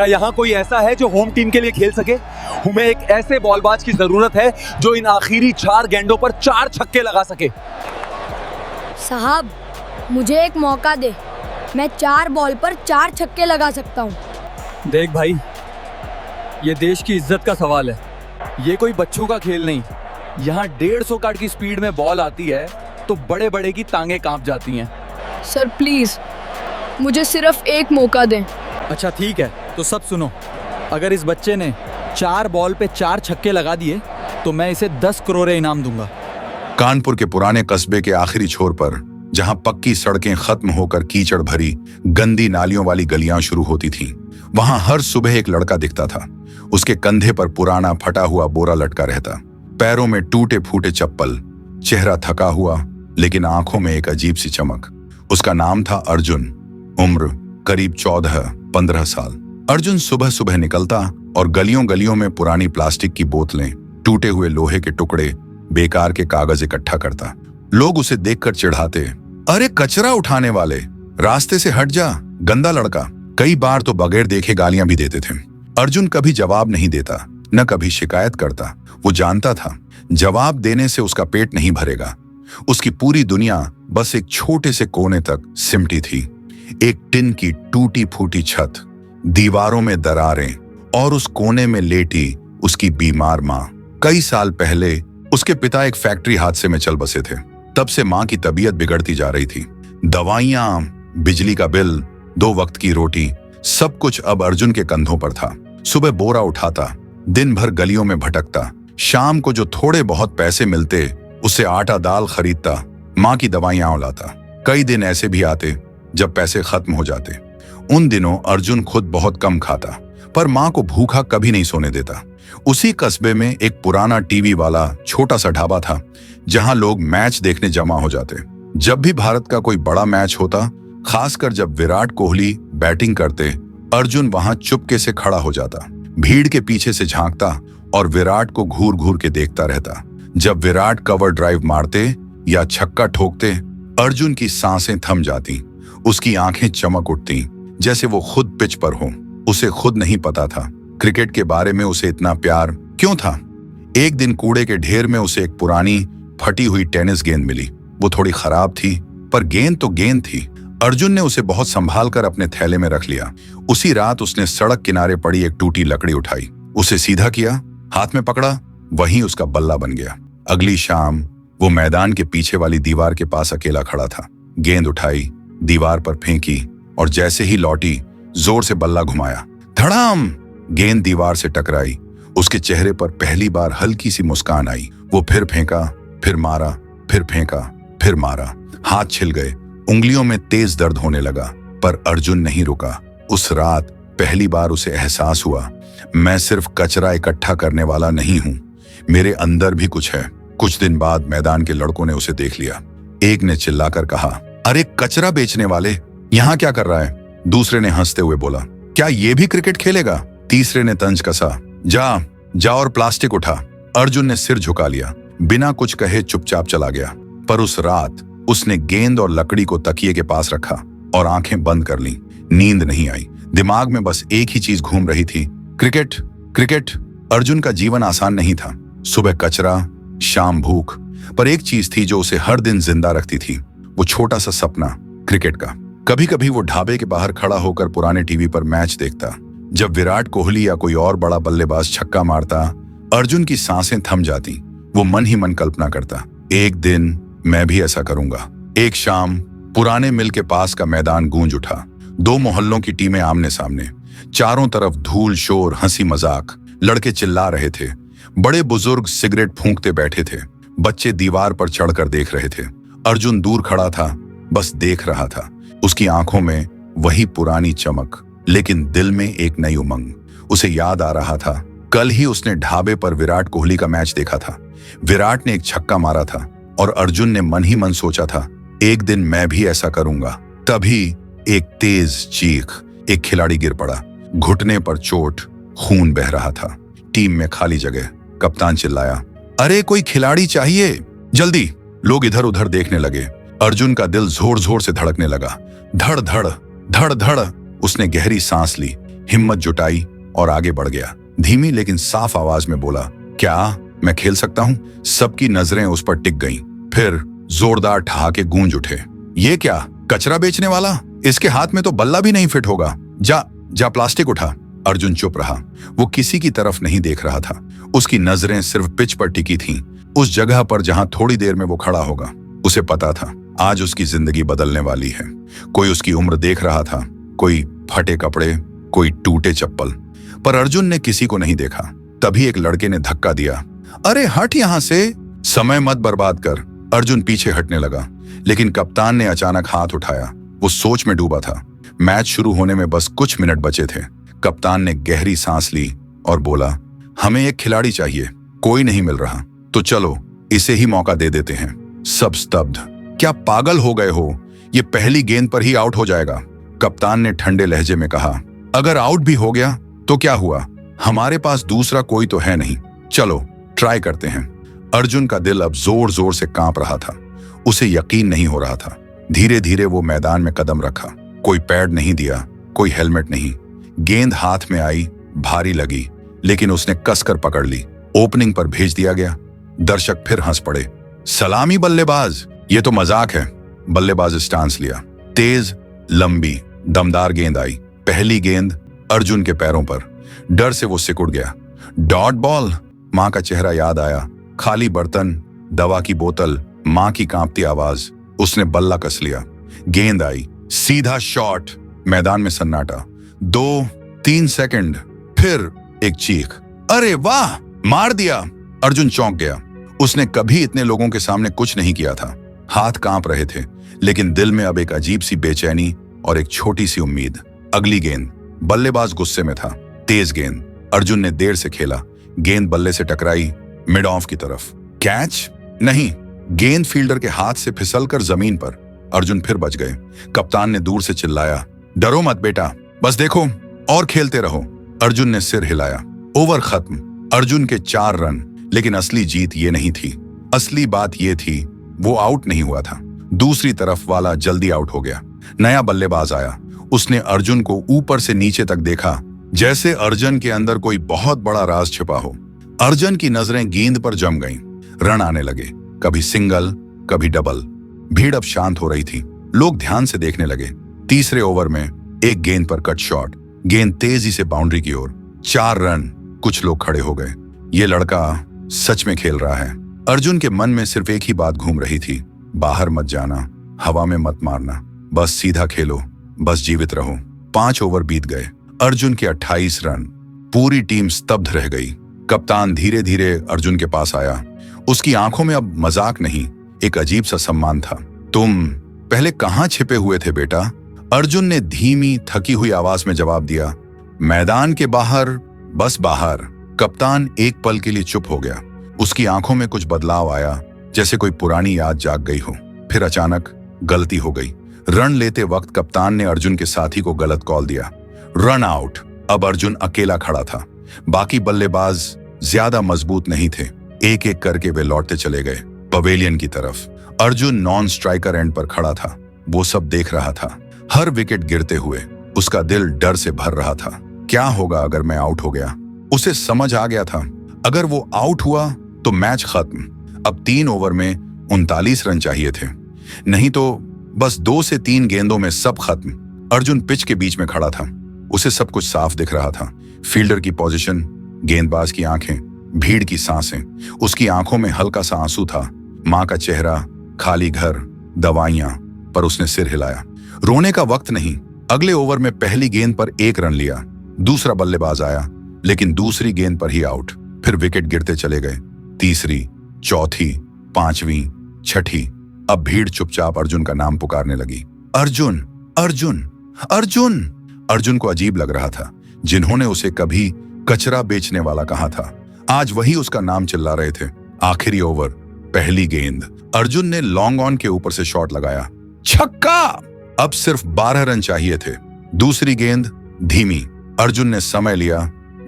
क्या यहाँ कोई ऐसा है जो होम टीम के लिए खेल सके? हमें एक ऐसे बॉलबाज की जरूरत है जो इन आखिरी 4 गेंदों पर 4 छक्के लगा सके। साहब, मुझे एक मौका दे, मैं 4 बॉल पर 4 छक्के लगा सकता हूँ। देख भाई, ये देश की इज्जत का सवाल है, ये कोई बच्चों का खेल नहीं। यहाँ 150 काट की स्पीड में बॉल आती है तो बड़े बड़े की टांगे कांप जाती हैं। सर प्लीज, मुझे सिर्फ एक मौका दें। अच्छा ठीक है, तो सब सुनो, अगर इस बच्चे ने 4 बॉल पे 4 छक्के लगा दिए तो मैं इसे 10 करोड़ इनाम दूंगा। कानपुर के पुराने कस्बे के आखिरी छोर पर, जहां पक्की सड़कें खत्म होकर कीचड़ भरी गंदी नालियों वाली गलियां शुरू होती थीं, वहां हर सुबह एक लड़का दिखता था। उसके कंधे पर पुराना फटा हुआ बोरा लटका रहता, पैरों में टूटे फूटे चप्पल, चेहरा थका हुआ लेकिन आंखों में एक अजीब सी चमक। उसका नाम था अर्जुन, उम्र करीब 14-15 साल। अर्जुन सुबह सुबह निकलता और गलियों गलियों में पुरानी प्लास्टिक की बोतलें, टूटे हुए लोहे के टुकड़े, बेकार के कागज इकट्ठा करता। लोग उसे देखकर चिढ़ाते, अरे कचरा उठाने वाले, रास्ते से हट जा, गंदा लड़का। कई बार तो बगैर देखे गालियां भी देते थे। अर्जुन कभी जवाब नहीं देता, न कभी शिकायत करता। वो जानता था जवाब देने से उसका पेट नहीं भरेगा। उसकी पूरी दुनिया बस एक छोटे से कोने तक सिमटी थी। एक टिन की टूटी फूटी छत, दीवारों में दरारें और उस कोने में लेटी उसकी बीमार माँ। कई साल पहले उसके पिता एक फैक्ट्री हादसे में चल बसे थे। तब से माँ की तबीयत बिगड़ती जा रही थी। दवाइयां, बिजली का बिल, 2 वक्त की रोटी, सब कुछ अब अर्जुन के कंधों पर था। सुबह बोरा उठाता, दिन भर गलियों में भटकता, शाम को जो थोड़े बहुत पैसे मिलते उससे आटा दाल खरीदता, माँ की दवाइयां लाता। कई दिन ऐसे भी आते जब पैसे खत्म हो जाते। उन दिनों अर्जुन खुद बहुत कम खाता, पर माँ को भूखा कभी नहीं सोने देता। उसी कस्बे में एक पुराना टीवी वाला छोटा सा ढाबा था, जहां लोग मैच देखने जमा हो जाते। जब भी भारत का कोई बड़ा मैच होता, खासकर जब विराट कोहली बैटिंग करते, अर्जुन वहां चुपके से खड़ा हो जाता, भीड़ के पीछे से झांकता और विराट को घूर घूर के देखता रहता। जब विराट कवर ड्राइव मारते या छक्का ठोकते, अर्जुन की सांसें थम जाती, उसकी आंखें चमक उठती, जैसे वो खुद पिच पर हो। उसे खुद नहीं पता था क्रिकेट के बारे में उसे इतना प्यार क्यों था। एक दिन कूड़े के ढेर में उसे एक पुरानी फटी हुई टेनिस गेंद मिली। वो थोड़ी खराब थी, पर गेंद तो गेंद थी। अर्जुन ने उसे बहुत संभाल कर अपने थैले में रख लिया। उसी रात उसने सड़क किनारे पड़ी एक टूटी लकड़ी उठाई, उसे सीधा किया, हाथ में पकड़ा, वहीं उसका बल्ला बन गया। अगली शाम वो मैदान के पीछे वाली दीवार के पास अकेला खड़ा था। गेंद उठाई, दीवार पर फेंकी और जैसे ही लौटी, जोर से बल्ला घुमाया, धड़ाम, गेंद दीवार से टकराई। उसके चेहरे पर पहली बार हल्की सी मुस्कान आई। वो फिर फेंका, फिर मारा, फिर फेंका, फिर मारा। हाथ छिल गए, उंगलियों में तेज दर्द होने लगा, पर अर्जुन नहीं रुका। उस रात पहली बार उसे एहसास हुआ, मैं सिर्फ कचरा इकट्ठा करने वाला नहीं हूं, मेरे अंदर भी कुछ है। कुछ दिन बाद मैदान के लड़कों ने उसे देख लिया। एक ने चिल्लाकर कहा, अरे कचरा बेचने वाले, यहाँ क्या कर रहा है? दूसरे ने हंसते हुए बोला, क्या ये भी क्रिकेट खेलेगा? तीसरे ने तंज कसा, जा और प्लास्टिक उठा। अर्जुन ने सिर झुका लिया, बिना कुछ कहे चुपचाप चला गया। पर उस रात उसने गेंद और लकड़ी को तकिए के पास रखा और आंखें बंद कर लीं। नींद नहीं आई, दिमाग में बस एक ही चीज घूम रही थी, क्रिकेट, क्रिकेट। अर्जुन का जीवन आसान नहीं था। सुबह कचरा, शाम भूख, पर एक चीज थी जो उसे हर दिन जिंदा रखती थी, वो छोटा सा सपना, क्रिकेट का। कभी कभी वो ढाबे के बाहर खड़ा होकर पुराने टीवी पर मैच देखता। जब विराट कोहली या कोई और बड़ा बल्लेबाज छक्का मारता, अर्जुन की सांसें थम जाती। वो मन ही मन कल्पना करता, एक दिन मैं भी ऐसा करूंगा। एक शाम पुराने मिल के पास का मैदान गूंज उठा। 2 मोहल्लों की टीमें आमने सामने, चारों तरफ धूल, शोर, हंसी मजाक। लड़के चिल्ला रहे थे, बड़े बुजुर्ग सिगरेट फूंकते बैठे थे, बच्चे दीवार पर चढ़कर देख रहे थे। अर्जुन दूर खड़ा था, बस देख रहा था। उसकी आंखों में वही पुरानी चमक, लेकिन दिल में एक नई उमंग। उसे याद आ रहा था, कल ही उसने ढाबे पर विराट कोहली का मैच देखा था। विराट ने एक छक्का मारा था और अर्जुन ने मन ही मन सोचा था, एक दिन मैं भी ऐसा करूंगा। तभी एक तेज चीख, एक खिलाड़ी गिर पड़ा, घुटने पर चोट, खून बह रहा था। टीम में खाली जगह। कप्तान चिल्लाया, अरे कोई खिलाड़ी चाहिए, जल्दी। लोग इधर उधर देखने लगे। अर्जुन का दिल जोर जोर से धड़कने लगा, धड़ धड़ धड़ धड़। उसने गहरी सांस ली, हिम्मत जुटाई और आगे बढ़ गया। धीमी लेकिन साफ आवाज में बोला, क्या मैं खेल सकता हूं? सबकी नजरें उस पर टिक गईं। फिर जोरदार ठहाके गूंज उठे। ये क्या, कचरा बेचने वाला? इसके हाथ में तो बल्ला भी नहीं फिट होगा। जा जा प्लास्टिक उठा। अर्जुन चुप रहा। वो किसी की तरफ नहीं देख रहा था। उसकी नजरें सिर्फ पिच पर टिकी थीं, उस जगह पर जहां थोड़ी देर में वो खड़ा होगा। उसे पता था आज उसकी जिंदगी बदलने वाली है। कोई उसकी उम्र देख रहा था, कोई फटे कपड़े, कोई टूटे चप्पल, पर अर्जुन ने किसी को नहीं देखा। तभी एक लड़के ने धक्का दिया। अरे हट यहां से, समय मत बर्बाद कर। अर्जुन पीछे हटने लगा, लेकिन कप्तान ने अचानक हाथ उठाया। वो सोच में डूबा था। मैच शुरू होने में बस कुछ मिनट बचे थे। कप्तान ने गहरी सांस ली और बोला, हमें एक खिलाड़ी चाहिए, कोई नहीं मिल रहा, तो चलो इसे ही मौका दे देते हैं। सब स्तब्ध। क्या पागल हो गए हो? ये पहली गेंद पर ही आउट हो जाएगा। कप्तान ने ठंडे लहजे में कहा, अगर आउट भी हो गया तो क्या हुआ? हमारे पास दूसरा कोई तो है नहीं। चलो ट्राई करते हैं। अर्जुन का दिल अब जोर जोर से कांप रहा था। उसे यकीन नहीं हो रहा था। धीरे धीरे वो मैदान में कदम रखा। कोई पैड नहीं दिया, कोई हेलमेट नहीं। गेंद हाथ में आई, भारी लगी, लेकिन उसने कसकर पकड़ ली। ओपनिंग पर भेज दिया गया। दर्शक फिर हंस पड़े। सलामी बल्लेबाज, ये तो मजाक है। बल्लेबाज स्टांस लिया। तेज, लंबी, दमदार गेंद आई। पहली गेंद अर्जुन के पैरों पर। डर से वो सिकुड़ गया। Dot ball. मां का चेहरा याद आया। खाली बर्तन, दवा की बोतल, मां की कांपती आवाज। उसने बल्ला कस लिया। गेंद आई, सीधा शॉट। मैदान में सन्नाटा। 2-3 सेकंड, फिर एक चीख, अरे वाह, मार दिया। अर्जुन चौंक गया। उसने कभी इतने लोगों के सामने कुछ नहीं किया था। हाथ कांप रहे थे, लेकिन दिल में अब एक अजीब सी बेचैनी और एक छोटी सी उम्मीद। अगली गेंद। बल्लेबाज गुस्से में था। तेज गेंद। अर्जुन ने देर से खेला। गेंद बल्ले से टकराई, मिड ऑफ की तरफ। कैच? नहीं, गेंद फील्डर के हाथ से फिसलकर जमीन पर। अर्जुन फिर बच गए। कप्तान ने दूर से चिल्लाया, डरो मत बेटा, बस देखो और खेलते रहो। अर्जुन ने सिर हिलाया। ओवर खत्म। अर्जुन के 4 रन। लेकिन असली जीत ये नहीं थी। असली बात ये थी, वो आउट नहीं हुआ था। दूसरी तरफ वाला जल्दी आउट हो गया। नया बल्लेबाज आया। उसने अर्जुन को ऊपर से नीचे तक देखा, जैसे अर्जुन के अंदर कोई बहुत बड़ा राज छिपा हो। अर्जुन की नजरें गेंद पर जम गईं। रन आने लगे, कभी सिंगल, कभी डबल। भीड़ अब शांत हो रही थी। लोग ध्यान से देखने लगे। तीसरे ओवर में एक गेंद पर कट शॉट। गेंद तेजी से बाउंड्री की ओर। 4 रन। कुछ लोग खड़े हो गए। ये लड़का सच में खेल रहा है। अर्जुन के मन में सिर्फ एक ही बात घूम रही थी, बाहर मत जाना, हवा में मत मारना, बस सीधा खेलो, बस जीवित रहो। 5 ओवर बीत गए। अर्जुन के 28 रन। पूरी टीम स्तब्ध रह गई। कप्तान धीरे धीरे अर्जुन के पास आया। उसकी आंखों में अब मजाक नहीं, एक अजीब सा सम्मान था। तुम पहले कहां छिपे हुए थे बेटा? अर्जुन ने धीमी थकी हुई आवाज में जवाब दिया, मैदान के बाहर, बस बाहर। कप्तान एक पल के लिए चुप हो गया। उसकी आंखों में कुछ बदलाव आया, जैसे कोई पुरानी याद जाग गई हो। फिर अचानक गलती हो गई। रन लेते वक्त कप्तान ने अर्जुन के साथी को गलत कॉल दिया। Run out. अब अर्जुन अकेला खड़ा था। बाकी बल्लेबाज ज्यादा मजबूत नहीं थे। एक एक करके वे लौटते चले गए पवेलियन की तरफ। अर्जुन नॉन स्ट्राइकर एंड पर खड़ा था। वो सब देख रहा था, हर विकेट गिरते हुए। उसका दिल डर से भर रहा था। क्या होगा अगर मैं आउट हो गया? उसे समझ आ गया था, अगर वो आउट हुआ तो मैच खत्म। अब 3 ओवर में 39 रन चाहिए थे, नहीं तो बस 2 से 3 गेंदों में सब खत्म। अर्जुन पिच के बीच में खड़ा था। उसे सब कुछ साफ दिख रहा था। फील्डर की पोजीशन, गेंदबाज की आंखें, भीड़ की सांसें। उसकी आंखों में हल्का सा आंसू था। मां का चेहरा, खाली घर, दवाइयां, पर उसने सिर हिलाया। रोने का वक्त नहीं। अगले ओवर में पहली गेंद पर 1 रन लिया। दूसरा बल्लेबाज आया, लेकिन दूसरी गेंद पर ही आउट। फिर विकेट गिरते चले गए। तीसरी, चौथी, 5वीं, 6ठी। अब भीड़ चुपचाप अर्जुन का नाम पुकारने लगी। अर्जुन, अर्जुन, अर्जुन। अर्जुन को अजीब लग रहा था। जिन्होंने उसे कभी कचरा बेचने वाला कहा था, आज वही उसका नाम चिल्ला रहे थे। आखिरी ओवर, पहली गेंद। अर्जुन ने लॉन्ग ऑन के ऊपर से शॉट लगाया। छक्का! अब सिर्फ 12 रन चाहिए थे। दूसरी गेंद धीमी। अर्जुन ने समय लिया।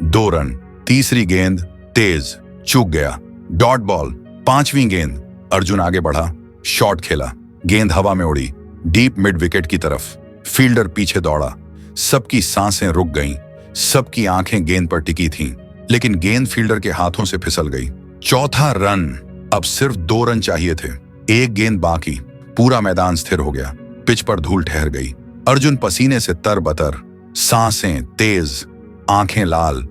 2 रन। तीसरी गेंद तेज, चूक गया। Dot ball. 5वीं गेंद। अर्जुन आगे बढ़ा, शॉट खेला। गेंद हवा में उड़ी, डीप मिड विकेट की तरफ। फील्डर पीछे दौड़ा। सबकी सांसें रुक गईं। सबकी आंखें गेंद पर टिकी थीं, लेकिन गेंद फील्डर के हाथों से फिसल गई। चौथा रन, अब सिर्फ 2 रन चाहिए थे। एक गेंद बाकी, पूरा मैदान स्थिर हो गया। पिच पर धूल ठहर गई। अर्जुन पसीने से तरबतर, सांसें तेज, आंखें लाल।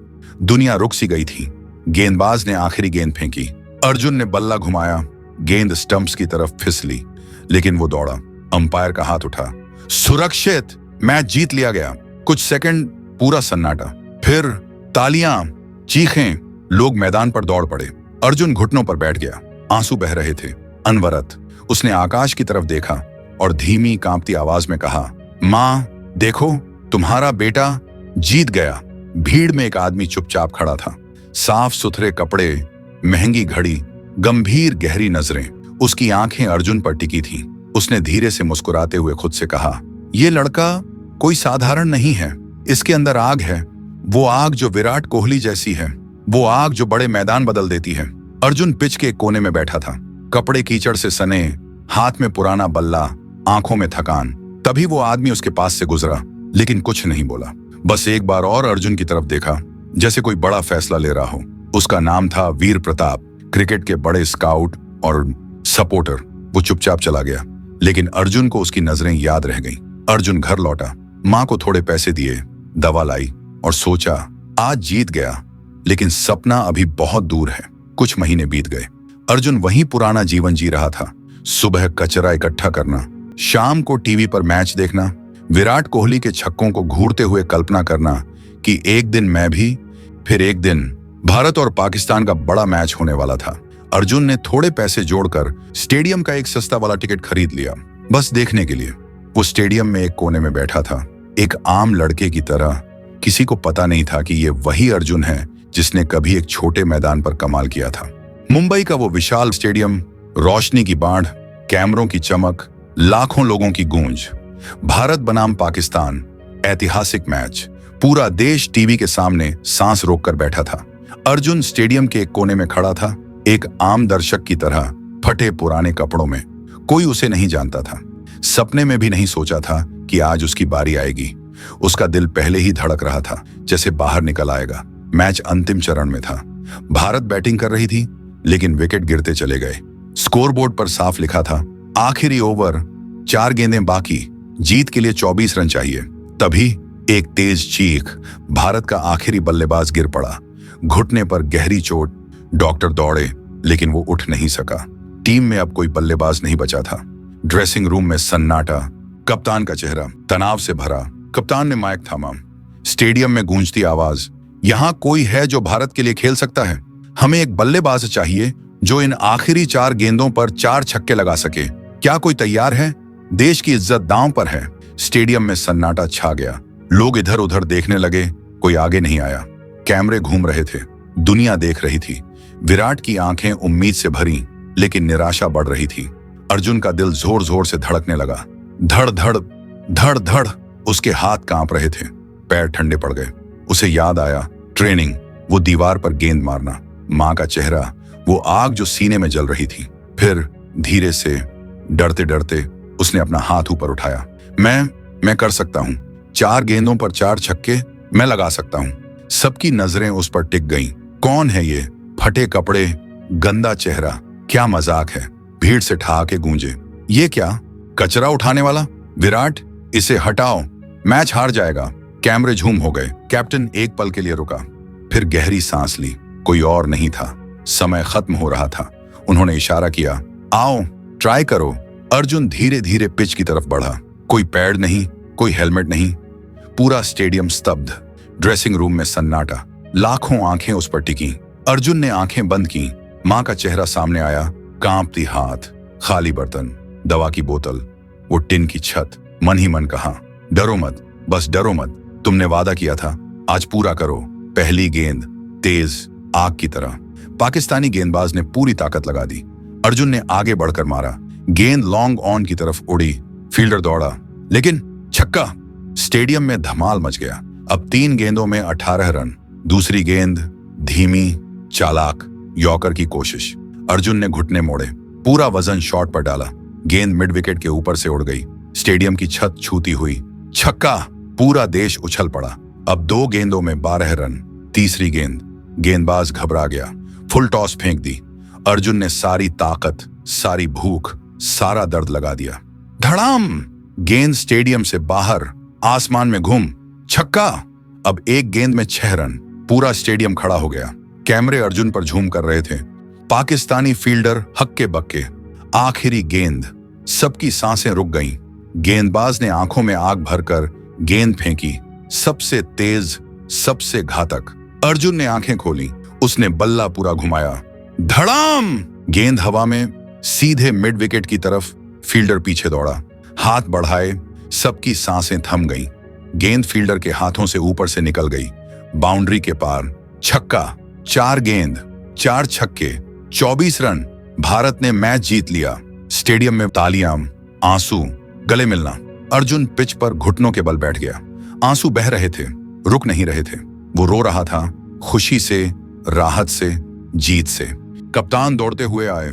दुनिया रुक सी गई थी। गेंदबाज ने आखिरी गेंद फेंकी। अर्जुन ने बल्ला घुमाया, गेंद स्टंप्स की तरफ फिसली, लेकिन वो दौड़ा। अंपायर का हाथ उठा, सुरक्षित, मैच जीत लिया गया। कुछ सेकंड पूरा सन्नाटा, फिर तालियां, चीखें, लोग मैदान पर दौड़ पड़े। अर्जुन घुटनों पर बैठ गया, आंसू बह रहे थे। अनवरत उसने आकाश की तरफ देखा और धीमी कांपती आवाज में कहा, मां देखो, तुम्हारा बेटा जीत गया। भीड़ में एक आदमी चुपचाप खड़ा था। साफ सुथरे कपड़े, महंगी घड़ी, गंभीर गहरी नजरें। उसकी आंखें अर्जुन पर टिकी थीं। उसने धीरे से मुस्कुराते हुए खुद से कहा, यह लड़का कोई साधारण नहीं है। इसके अंदर आग है, वो आग जो विराट कोहली जैसी है, वो आग जो बड़े मैदान बदल देती है। अर्जुन पिच के एक कोने में बैठा था, कपड़े कीचड़ से सने, हाथ में पुराना बल्ला, आंखों में थकान। तभी वो आदमी उसके पास से गुजरा, लेकिन कुछ नहीं बोला। बस एक बार और अर्जुन की तरफ देखा, जैसे कोई बड़ा फैसला ले रहा हो। उसका नाम था वीर प्रताप, क्रिकेट के बड़े स्काउट और सपोर्टर। वो चुपचाप चला गया, लेकिन अर्जुन को उसकी नजरें याद रह गईं। अर्जुन घर लौटा, मां को थोड़े पैसे दिए, दवा लाई और सोचा, आज जीत गया, लेकिन सपना अभी बहुत दूर है। कुछ महीने बीत गए। अर्जुन वही पुराना जीवन जी रहा था। सुबह कचरा इकट्ठा करना, शाम को टीवी पर मैच देखना, विराट कोहली के छक्कों को घूरते हुए कल्पना करना कि एक दिन मैं भी, फिर एक दिन भारत और पाकिस्तान का बड़ा मैच होने वाला था। अर्जुन ने थोड़े पैसे जोड़कर स्टेडियम का एक सस्ता वाला टिकट खरीद लिया, बस देखने के लिए। वो स्टेडियम में एक कोने में बैठा था, एक आम लड़के की तरह। किसी को पता नहीं था कि ये वही अर्जुन है जिसने कभी एक छोटे मैदान पर कमाल किया था। मुंबई का वो विशाल स्टेडियम, रोशनी की बाढ़, कैमरों की चमक, लाखों लोगों की गूंज। भारत बनाम पाकिस्तान, ऐतिहासिक मैच। पूरा देश टीवी के सामने सांस रोककर बैठा था। अर्जुन स्टेडियम के एक कोने में खड़ा था, एक आम दर्शक की तरह, फटे पुराने कपड़ों में। कोई उसे नहीं जानता था, सपने में भी नहीं सोचा था कि आज उसकी बारी आएगी। उसका दिल पहले ही धड़क रहा था, जैसे बाहर निकल आएगा। मैच अंतिम चरण में था। भारत बैटिंग कर रही थी, लेकिन विकेट गिरते चले गए। स्कोरबोर्ड पर साफ लिखा था, आखिरी ओवर, 4 गेंदें बाकी, जीत के लिए 24 रन चाहिए। तभी एक तेज चीख, भारत का आखिरी बल्लेबाज गिर पड़ा, घुटने पर गहरी चोट। डॉक्टर दौड़े, लेकिन वो उठ नहीं सका। टीम में अब कोई बल्लेबाज नहीं बचा था। ड्रेसिंग रूम में सन्नाटा, कप्तान का चेहरा तनाव से भरा। कप्तान ने माइक थामा। स्टेडियम में गूंजती आवाज, यहां कोई है जो भारत के लिए खेल सकता है? हमें एक बल्लेबाज चाहिए जो इन आखिरी 4 गेंदों पर 4 छक्के लगा सके। क्या कोई तैयार है? देश की इज्जत दांव पर है। स्टेडियम में सन्नाटा छा गया। लोग इधर उधर देखने लगे, कोई आगे नहीं आया। कैमरे घूम रहे थे, दुनिया देख रही थी। विराट की आंखें उम्मीद से भरी, लेकिन निराशा बढ़ रही थी। अर्जुन का दिल जोर जोर से धड़कने लगा। धड़ धड़ धड़ धड़, उसके हाथ कांप रहे थे, पैर ठंडे पड़ गए। उसे याद आया, ट्रेनिंग, वो दीवार पर गेंद मारना, मां का चेहरा, वो आग जो सीने में जल रही थी। फिर धीरे से, डरते डरते उसने अपना हाथ ऊपर उठाया। मैं कर सकता हूं। 4 गेंदों पर 4 छक्के मैं लगा सकता हूं। सबकी नजरें उस पर टिक गईं। कौन है ये? फटे कपड़े, गंदा चेहरा, क्या मजाक है? भीड़ से ठहाके गूंजे। ये क्या, कचरा उठाने वाला? विराट, इसे हटाओ, मैच हार जाएगा। कैमरे झूम हो गए। कैप्टन एक पल के लिए रुका, फिर गहरी सांस ली। कोई और नहीं था, समय खत्म हो रहा था। उन्होंने इशारा किया, आओ, ट्राई करो। अर्जुन धीरे धीरे पिच की तरफ बढ़ा। कोई पैड नहीं, कोई हेलमेट नहीं। पूरा स्टेडियम स्तब्ध। ड्रेसिंग रूम में सन्नाटा, लाखों आंखें उस पर टिकी। अर्जुन ने आंखें बंद की। मां का चेहरा सामने आया, कांपती हाथ, खाली बर्तन, दवा की बोतल, वो टिन की छत। मन ही मन कहा, डरो मत, बस डरो मत। तुमने वादा किया था, आज पूरा करो। पहली गेंद तेज, आग की तरह। पाकिस्तानी गेंदबाज ने पूरी ताकत लगा दी। अर्जुन ने आगे बढ़कर मारा। गेंद लॉन्ग ऑन की तरफ उड़ी। फील्डर दौड़ा, लेकिन छक्का। स्टेडियम में धमाल मच गया। अब 3 गेंदों में 18 रन। दूसरी गेंद धीमी, चालाक, यॉर्कर की कोशिश। अर्जुन ने घुटने मोड़े, पूरा वजन शॉट पर डाला। गेंद मिड विकेट के ऊपर से उड़ गई, स्टेडियम की छत छूती हुई। छक्का। पूरा देश उछल पड़ा। अब 2 गेंदों में 12 रन। तीसरी गेंद, गेंदबाज घबरा गया, फुल टॉस फेंक दी। अर्जुन ने सारी ताकत, सारी भूख, सारा दर्द लगा दिया। धड़ाम! गेंद स्टेडियम से बाहर आसमान में घूम, छक्का। अब 1 गेंद में 6 रन। पूरा स्टेडियम खड़ा हो गया। कैमरे अर्जुन पर झूम कर रहे थे। पाकिस्तानी फील्डर हक्के बक्के। आखिरी गेंद। सबकी सांसें रुक गईं। गेंदबाज ने आंखों में आग भरकर गेंद फेंकी, सबसे तेज, सबसे घातक। अर्जुन ने आंखें खोली, उसने बल्ला पूरा घुमाया। धड़ाम! गेंद हवा में, सीधे मिड विकेट की तरफ। फील्डर पीछे दौड़ा, हाथ बढ़ाए, सबकी सांसें थम गईं। गेंद फील्डर के हाथों से ऊपर से निकल गई, बाउंड्री के पार। छक्का। 4 गेंद, 4 छक्के, 24 रन। भारत ने मैच जीत लिया। स्टेडियम में तालियां, आंसू, गले मिलना। अर्जुन पिच पर घुटनों के बल बैठ गया। आंसू बह रहे थे, रुक नहीं रहे थे। वो रो रहा था, खुशी से, राहत से, जीत से। कप्तान दौड़ते हुए आए,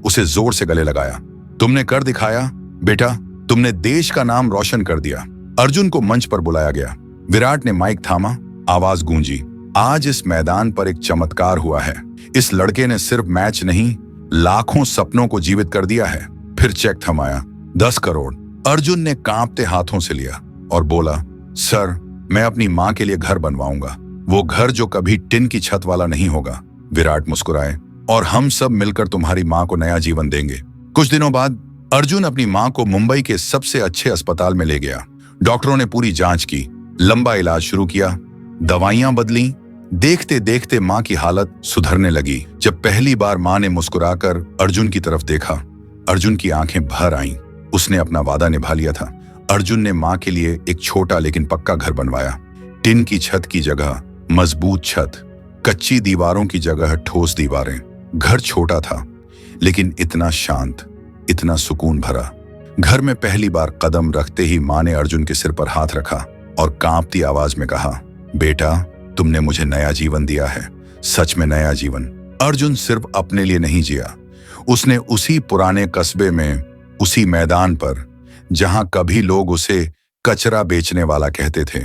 उसे जोर से गले लगाया। तुमने कर दिखाया बेटा, तुमने देश का नाम रोशन कर दिया। अर्जुन को मंच पर बुलाया गया। विराट ने माइक थामा, आवाज गूंजी। आज इस मैदान पर एक चमत्कार हुआ है। इस लड़के ने सिर्फ मैच नहीं, लाखों सपनों को जीवित कर दिया है। फिर चेक थमाया, 10 करोड़। अर्जुन ने कांपते हाथों से लिया और बोला, सर, मैं अपनी मां के लिए घर बनवाऊंगा। वो घर जो कभी टिन की छत वाला नहीं होगा। विराट मुस्कुराए, और हम सब मिलकर तुम्हारी मां को नया जीवन देंगे। कुछ दिनों बाद अर्जुन अपनी मां को मुंबई के सबसे अच्छे अस्पताल में ले गया। डॉक्टरों ने पूरी जांच की, लंबा इलाज शुरू किया, दवाइयां बदली। देखते देखते मां की हालत सुधरने लगी। जब पहली बार मां ने मुस्कुराकर अर्जुन की तरफ देखा, अर्जुन की आंखें भर आईं। उसने अपना वादा निभा लिया था। अर्जुन ने मां के लिए एक छोटा लेकिन पक्का घर बनवाया। टिन की छत की जगह मजबूत छत, कच्ची दीवारों की जगह ठोस दीवारें। घर छोटा था, लेकिन इतना शांत, इतना सुकून भरा। घर में पहली बार कदम रखते ही मां ने अर्जुन के सिर पर हाथ रखा और कांपती आवाज में कहा, बेटा, तुमने मुझे नया जीवन दिया है, सच में नया जीवन। अर्जुन सिर्फ अपने लिए नहीं जिया, उसने उसी पुराने कस्बे में, उसी मैदान पर जहां कभी लोग उसे कचरा बेचने वाला कहते थे,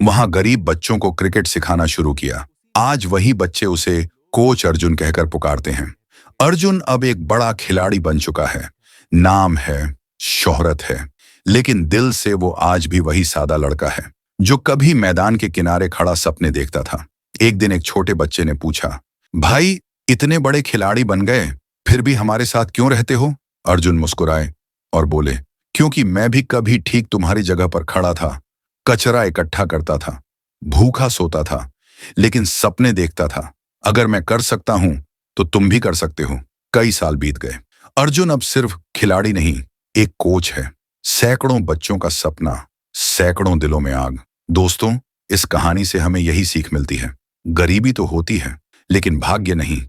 वहां गरीब बच्चों को क्रिकेट सिखाना शुरू किया। आज वही बच्चे उसे कोच अर्जुन कहकर पुकारते हैं। अर्जुन अब एक बड़ा खिलाड़ी बन चुका है। नाम है, शोहरत है, लेकिन दिल से वो आज भी वही सादा लड़का है जो कभी मैदान के किनारे खड़ा सपने देखता था। एक दिन एक छोटे बच्चे ने पूछा, भाई, इतने बड़े खिलाड़ी बन गए, फिर भी हमारे साथ क्यों रहते हो? अर्जुन मुस्कुराए और बोले, क्योंकि मैं भी कभी ठीक तुम्हारी जगह पर खड़ा था, कचरा इकट्ठा करता था, भूखा सोता था, लेकिन सपने देखता था। अगर मैं कर सकता हूं तो तुम भी कर सकते हो। कई साल बीत गए। अर्जुन अब सिर्फ खिलाड़ी नहीं, एक कोच है। सैकड़ों बच्चों का सपना, सैकड़ों दिलों में आग। दोस्तों, इस कहानी से हमें यही सीख मिलती है। गरीबी तो होती है, लेकिन भाग्य नहीं।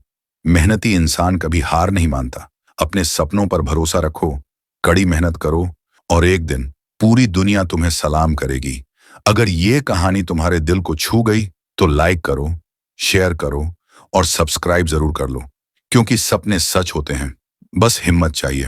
मेहनती इंसान कभी हार नहीं मानता। अपने सपनों पर भरोसा रखो, कड़ी मेहनत करो, और एक दिन पूरी दुनिया तुम्हें सलाम करेगी। अगर ये कहानी तुम्हारे दिल को छू गई तो लाइक करो, शेयर करो और सब्सक्राइब जरूर कर लो, क्योंकि सपने सच होते हैं, बस हिम्मत चाहिए।